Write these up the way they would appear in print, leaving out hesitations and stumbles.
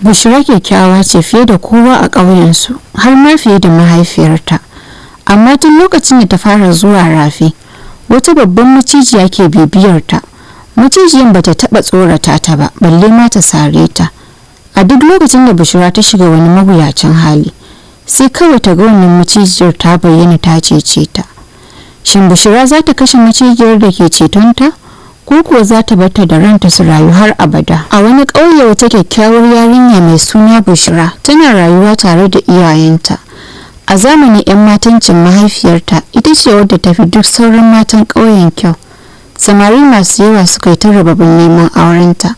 Bushra kyakkyawa ce fiye da kowa a ƙauyensu, har ma fiye da mahaifiyarta. Amma tun lokacin da ta fara zuwa rafi, wata babban macijiya ke bibiyarta. Macijiyan bata taɓa tsorata ta ba, balle ma ta sare ta. A duk lokacin da Bushra ta shiga wani mawuyacin hali, sai kawai ta ga wannan macijiyar ta bayyana ta cece ta. Shin Bushra za ta kashe macijiyar da ke cetonta? Ko kuwa za ta bar ta da ranta su rayu har abada? A wani ƙauye wata kyakkyawar yarinya mai suna Bushra tana rayuwa tare da iyayenta. A zamanin 'yan matancin mahaifiyarta ita ce wadda ta fi duk sauran matan ƙauyen kyau. Samari masu yawa suka yi ta rababin neman aurenta,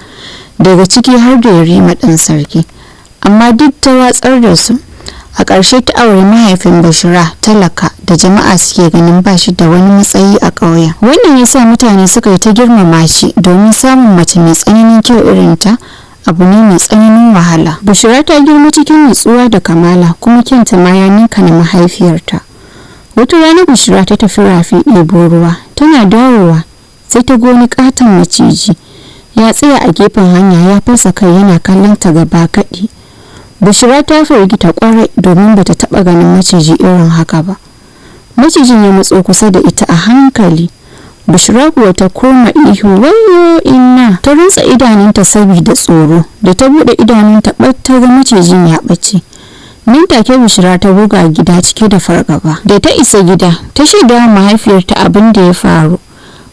daga ciki har da Yarima ɗan sarki. Amma duk ta watsar da su. A ƙarshe ta auri mahaifin Bushra talaka da jama'a suke ganin ba shi da wani matsayi a ƙauyen. Wannan ya sa mutane suka yi ta girmama shi, domin samun mace mai tsananin kyau irin ta abu ne mai tsananin wahala. Bushra ta girma cikin nutsuwa da kamala, kuma kyanta ma ya ninka na mahaifiyarta. Wata rana Bushra ta tafi rafi ɗebo ruwa. Tana dawowa sai ta ga wani ƙaton maciji ya tsaya a gefen hanya, ya fasa kai yana kallon ta gaba kaɗi. Bushra ta firgita kwarai, domin bata taba ganin maciji irin haka ba. Macijin ya matso kusa da ita a hankali. Bushra kuwa ta koma ihu, "Wayyo inna!" Ta rantsa idanunta saboda tsoro. Da ta bude idanunta ta ga macijin ya bace. Nan take Bushra ta buga gida cike da fargaba. Da ta isa gida, ta shaida wa mahaifiyarta abin da ya faru.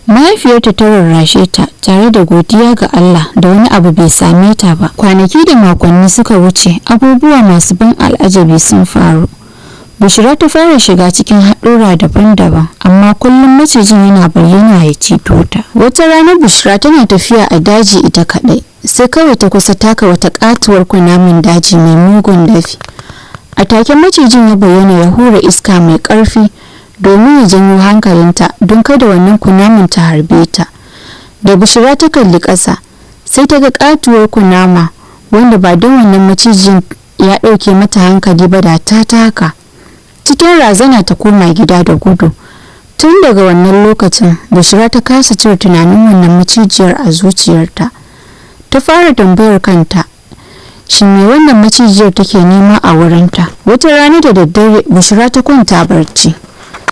Mahaifiyarta ta rarrashe ta tare da godiya ga Allah da wani abu bai same ta ba. Kwanaki da makonni suka wuce, abubuwa masu ban al'ajabi sun faru. Bushra ta fara shiga cikin haɗura daban-daban, amma kullum macijin yana bayyana ya ceto ta. Wata rana Bushra tana tafiya a daji ita kaɗai, sai kawai ta kusa taka wata katuwar kunamin daji mai mugun dafi. A take macijin ya bayyana ya hura iska mai ƙarfi domin ya janyo hankalinta don kada wannan kunamin ta harbe ta. Da Bushra ta kalli ƙasa, sai ta ga katuwar kunama wanda ba don wannan macijin ya ɗauke mata hankali ba da ta taka. Cikin razana ta koma gida da gudu. Tun daga wannan lokacin Bushra ta kasa cire tunanin wannan macijiyar a zuciyarta. Ta fara tambayar kanta, shin me wannan macijiyar take nema a wurinta? Wata rana da daddare Bushra ta kwanta barci.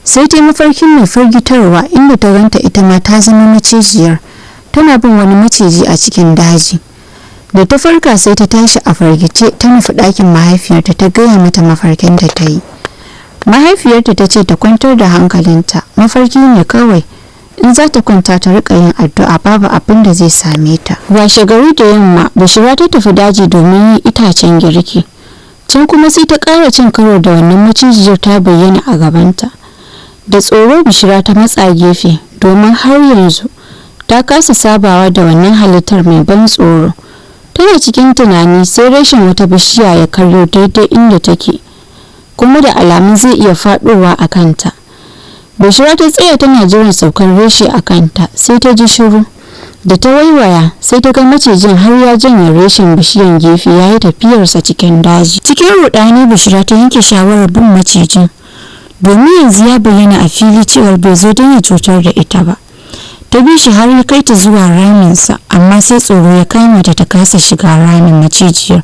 Sai ta mafarkin mai firgitarwa, inda ta ganta ita ma ta zama macijiyar, tana bin wani maciji a cikin daji. Da ta farka sai ta tashi a fargice, ta nufi ɗakin mahaifiyarta ta gaya mata mafarkin da ta yi. Mahaifiyarta ta ce ta kwantar da hankalinta, mafarki ne kawai, in za ta kwanta ta rika yin addu'a babu abin da zai same ta. Washe gari da yamma Bushra ta tafi daji domin yin itacen girki. Can kuma sai ta ƙara cin karo da wannan macijiyar ta bayyana a gabanta. Da tsoro Bushra ta matsa gefe, domin har yanzu ta kasa sabawa da wannan halittar mai ban tsoro. Tana cikin tunani sai rashin wata bishiya ya karyo daidai inda take, kuma da alamun zai iya faɗowa a kanta. Bushra ta tsaya tana jiran saukar reshe a kanta, sai ta ji shiru. Da ta waiwaya sai ta ga macijin har ya janye reshen bishiyan gefe ya yi tafiyarsa cikin daji. Cikin rudani Bushra ta yanke shawarar bin macijin, domin yanzu ya bayyana a fili cewar bai zo don ya cutar da ita ba. Ta bi shi har ya kai ta zuwa raminsa, amma sai tsoro ya kama ta kasa shiga ramin macijiyar.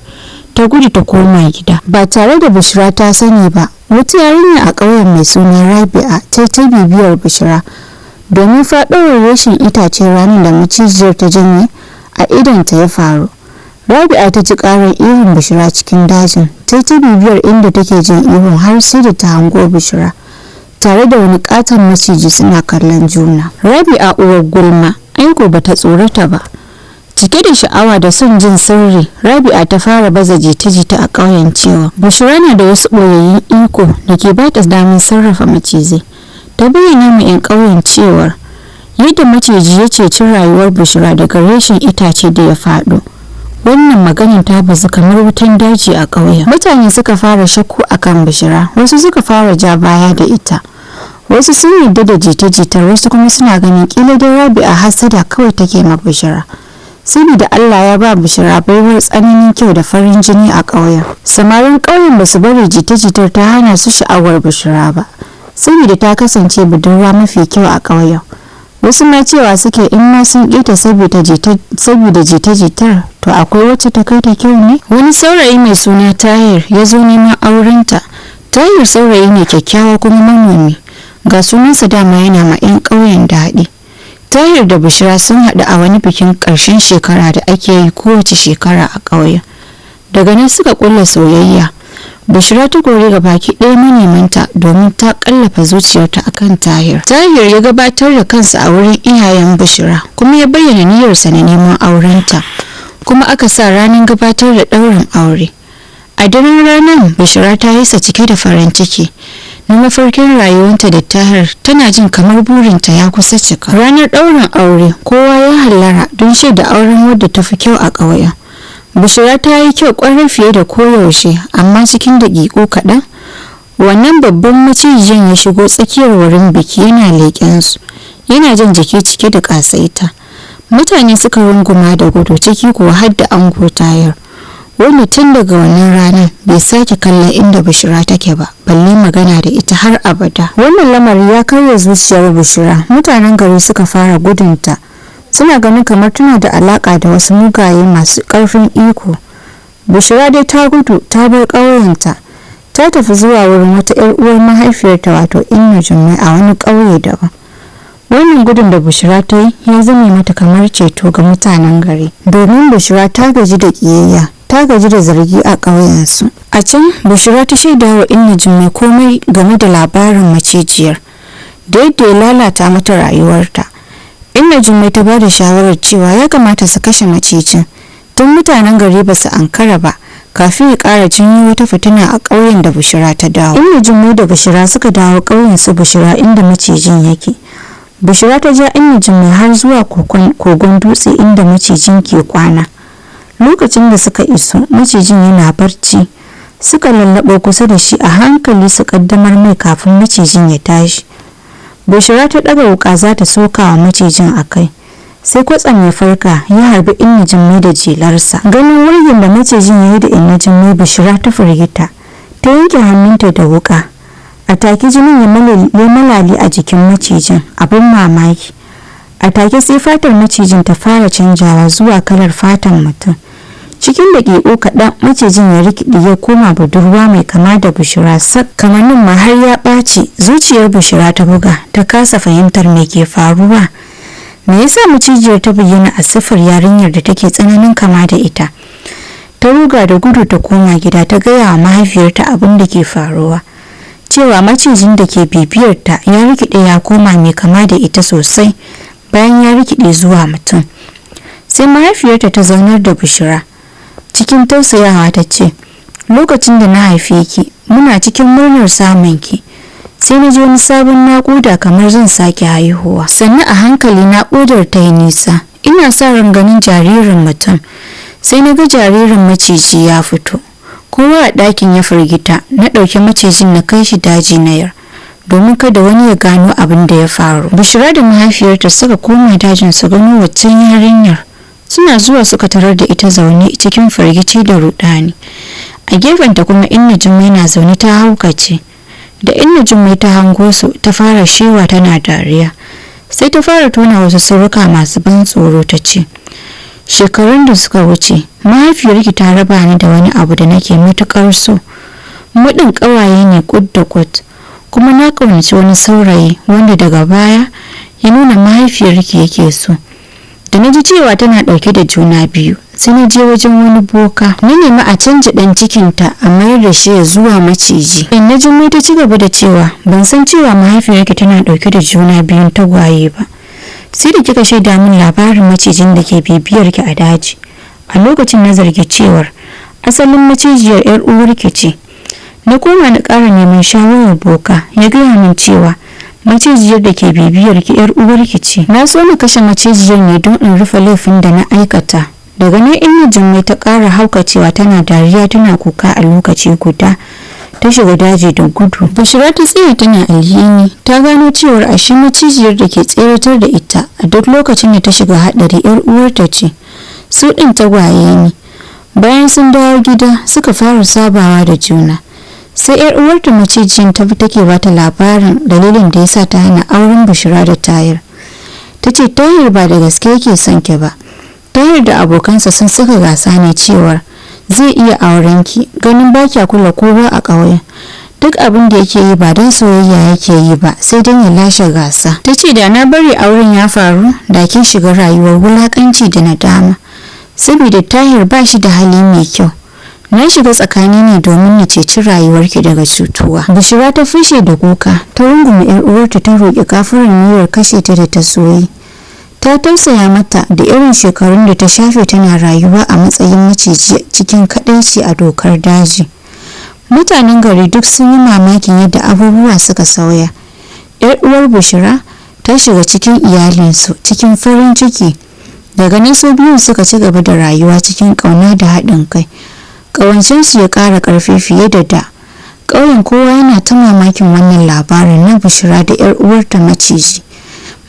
Ta gudu ta koma gida ba tare da Bushra ta sani ba. Wata yarinya a ƙauyen mai suna Rabi'a ta bibiyar Bushra domin faɗowar rashin itace ranar da macijiyar ta janye a idanta ya faru. Rabi'a ta ji ƙarar ihun Bushra cikin dajin, ta bibiyar inda take jin ihun har sai da ta hango Bushra tare da wani ƙaton maciji suna kallon juna. Rabi'a uwar gulma aiko bata tsorata ba. Cike da sha'awa da son jin sirri, Rabi'a ta fara baza jita-jita a ƙauyen cewa Bushra na da wasu ɓoyayyun iko da ke ba ta damar sarrafa macizai. Ta bayyana ma 'yan ƙauyen cewar yadda maciji ya ceci rayuwar Bushra daga reshen itace da ya faɗo. Wannan maganin ta bazu kamar wutan daji a ƙauyen. Mutane suka fara shakku akan Bushra, wasu suka fara ja baya da ita. Wasu sun yarda da jita-jitar, wasu kuma suna ganin kila da Rabi'a hasada kawai take ma Bushra. Saboda Allah ya ba Bushra baiwar tsananin kyau da farin jini a ƙauyen. Samarin ƙauyen ba su bari jita-jitar ta hana su sha'awar Bushra ba, saboda ta kasance budurwa mafi kyau a ƙauyen. wasu ma cewa suke in ma sun ƙeta saboda jita-jitar to akwai wacce ta kai ta kyau ne. Wani saurayi mai suna Tahir ya zo neman aurenta. Tahir saurayi ne kyakkyawa kuma manomi, ga sunansa dama yana ma 'yan ƙauyen daɗi. Tahir da Bushra sun haɗu a wani bikin ƙarshen shekara da ake yi kowace shekara a ƙauyen. Daga nan suka ƙulla soyayya. Bushra ta kore ga baki ɗaya manemanta domin ta ƙallafa zuciyarta akan Tahir. Tahir ya gabatar da kansa a wurin iyayen Bushra kuma ya bayyana niyyarsa na neman aurenta, kuma aka sa ranar gabatar da ɗaurin aure. A daren ranar Bushra ta yi sa cike da farin ciki na mafarkin rayuwarta da Tahir, tana jin kamar burinta ya kusa cika. Ranar ɗaurin aure kowa ya hallara don shaida auren wadda ta fi kyau a ƙauyen. Bushra ta yi kyau ƙwarar fiye da koyaushe, amma cikin daƙiƙo kaɗan wannan babban macijiyan ya shigo tsakiyar wurin biki yana leƙen su, yana jan jiki cike da ƙasaita. Mutane suka runguma da gudu, ciki kuwa har da ango Tahir, wanda tun daga wannan ranar bai sake kallon inda Bushra take ba, balle magana da ita har abada. Wannan lamari ya karya zuciyar Bushra. Mutanen gari suka fara gudunta, suna ganin kamar tana da alaka da wasu mugaye masu ƙarfin iko. Bushra dai ta gudu ta bar ƙauyenta, ta tafi zuwa wurin wata 'yar uwar mahaifiyarta wato Inna Jummai a wani ƙauye daban. Wannan gudun da Bushra ta yi ya zame mata kamar ceto ga mutanen gari, domin Bushra ta gaji da ƙiyayya, ta gaji da zargi a ƙauyensu. A can Bushra ta shaida wa Inna Jummai komai game da labarin macijiyar, da yadda ya lalata mata rayuwarta. Inna Jummai ta bada shawarar cewa ya kamata su kashe macijin tun mutanen gari ba su ankara ba, kafin ya ƙara janyo wata fitina a ƙauyen da Bushra ta dawo. Inna Jummai da Bushra suka dawo ƙauyen su Bushra inda macijin yake. Bushra ta ja Inna Jummai har zuwa kogon dutse inda macijin ke kwana. Lokacin da suka iso, macijin yana barci. Suka lallabo kusa da shi a hankali su kaddamar mai kafin macijin ya tashi. Bushra ta daga wuka za ta soka wa macijin a kai, sai kwatsam ya farka ya harbi Inna Jummai da jelarsa. Ganin wurgin da macijin ya yi da Inna Jummai, Bushra ta firgita, ta yanke hannunta da wuka. A take jinin ya malale a jikin macijin. Abin mamaki, a take sai fatar macijin ta fara canjawa zuwa kalar fatan mutum. Cikin daƙiƙo kaɗan macijin ya rikide ya koma budurwa mai kama da Bushra sak. Kamannin ma har ya ɓaci. Zuciyar Bushra ta buga, ta kasa fahimtar me ke faruwa. Me yasa macijiyar ta bayyana a siffar yarinyar da take tsananin kama da ita? Ta ruga da gudu ta koma gida, ta gaya wa mahaifiyarta abin da ke faruwa, cewa macijin da ke bibiyarta ya rikide ya koma mai kama da ita sosai, bayan ya rikide zuwa mutum. Sai mahaifiyarta ta zaunar da Bushra cikin tausayawa ta ce, lokacin da na haife ki muna cikin murnar samun ki, sai na ji wani sabon naƙuda kamar zan sake haihuwa. Sannan a hankali naƙudar ta yi nisa, ina sa ran ganin jaririn mutum, sai na ga jaririn maciji ya fito. Kowa a ɗakin ya firgita. Na ɗauki macijin na kai shi daji na yar, domin kada wani ya gano abin da ya faru. Bushra da mahaifiyarta suka koma dajin su gano waccan yarinyar. Suna zuwa suka tarar da ita zaune cikin firgici da rudani. A gefenta kuma Inna Jummai na zaune ta haukace. Da Inna Jummai ta hango su, ta fara shewa tana dariya. Sai ta fara tona wasu sirruka masu ban tsoro, ta ce, shekarun da suka wuce mahaifiyarki ta raba ni da wani abu da nake matukar so. Mudin ƙawaye ne kud da kud, kuma na ƙaunaci wani saurayi wanda daga baya ya nuna mahaifiyarki yake so. Da na ji cewa tana ɗauke da juna biyu, sai na je wajen wani boka, na nemi a canja ɗan cikinta a mayar da shi zuwa maciji. Inna Jummai ta ci gaba da cewa, ban san cewa mahaifiyarki tana ɗauke da juna biyun tagwaye ba, sai da kika shaida min labarin macijin da ke bibiyarki a daji. A lokacin na zargi cewar asalin macijiyar 'yar uwarki ce. Na koma na ƙara neman shawarar boka, ya gaya min cewa macijiyar da ke bibiyar ki 'yar uwarki ce. Na so na kashe macijiyar ne don in rufe laifin da na aikata. Daga nan Inna Jummai ta ƙara haukacewa tana dariya tana kuka a lokaci guda. Ta shiga daji da gudu. Bushra ta tsaya tana alhini. Ta gano cewar ashe macijiyar da ke tseratar da ita a duk lokacin da ta shiga haɗari 'yar uwarta ce. Su ɗin tagwaye ne. Bayan sun dawo gida suka fara sabawa da juna. Sai 'yar uwarta macijiyar ta take bata labarin dalilin da yasa ta hana auren Bushra da Tahir. ta ce Tahir ba da gaske yake son ki ba. Tahir da abokansa sun saka gasa ne cewar zai iya auren ki, ganin ba kya kula kowa a ƙauyen. Duk abin da yake yi ba don soyayya yake yi ba, sai don ya lashe gasa. Ta ce da na bari auren ya faru da kin shiga rayuwar wulakanci da nadama, saboda Tahir ba shi da hali mai kyau. Na shiga tsakani ne domin na ceci rayuwarki daga cutuwa. Bishira ta fushe da kuka, ta rungume yar uwarta ta roƙi gafarar niyyar kashe ta da ta soyi. Ta tausaya mata da irin shekarun da ta shafe tana rayuwa a matsayin maciji cikin kadaici a dokar daji. Mutanen gari duk sun yi mamakin yadda abubuwa suka sauya. Yar uwar Bishira ta shiga cikin iyalinsu cikin farin ciki. Daga nan su biyu suka ci gaba da rayuwa cikin ƙauna da haɗin kai. Ƙawancensu ya ƙara ƙarfi fiye da da. Ƙauyen kowa yana ta mamakin wannan labarin na Bishira da yar uwarta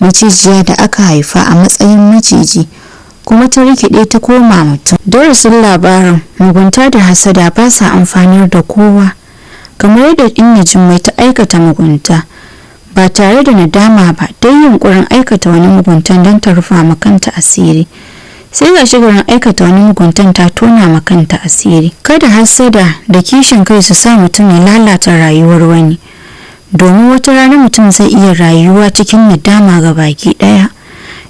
Macijiya da aka haifa a matsayin maciji kuma ta rikide ta koma mutum. Darasin labarin mugunta da hasada ba sa amfanar da kowa. Kamar yadda Inna Jummai ta aikata mugunta ba tare da nadama ba, dai yunkurin aikata wani muguntan don ta rufa makanta asiri. Sai ga shigarin aikata wani muguntan ta tona makanta asiri. Kada hasada da kishin kai su sa mutum ya lalata rayuwar wani, domin wata rana mutum zai iya rayuwa cikin nadama ga baki daya.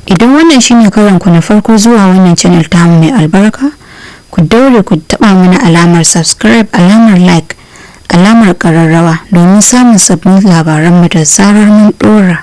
Idan wannan shine karanku na farko zuwa wannan channel tamu mai albarka, ku daure ku taba mana alamar subscribe, alamar like, alamar kararrawa domin samun sabbin labaran mu da zarar mun dora.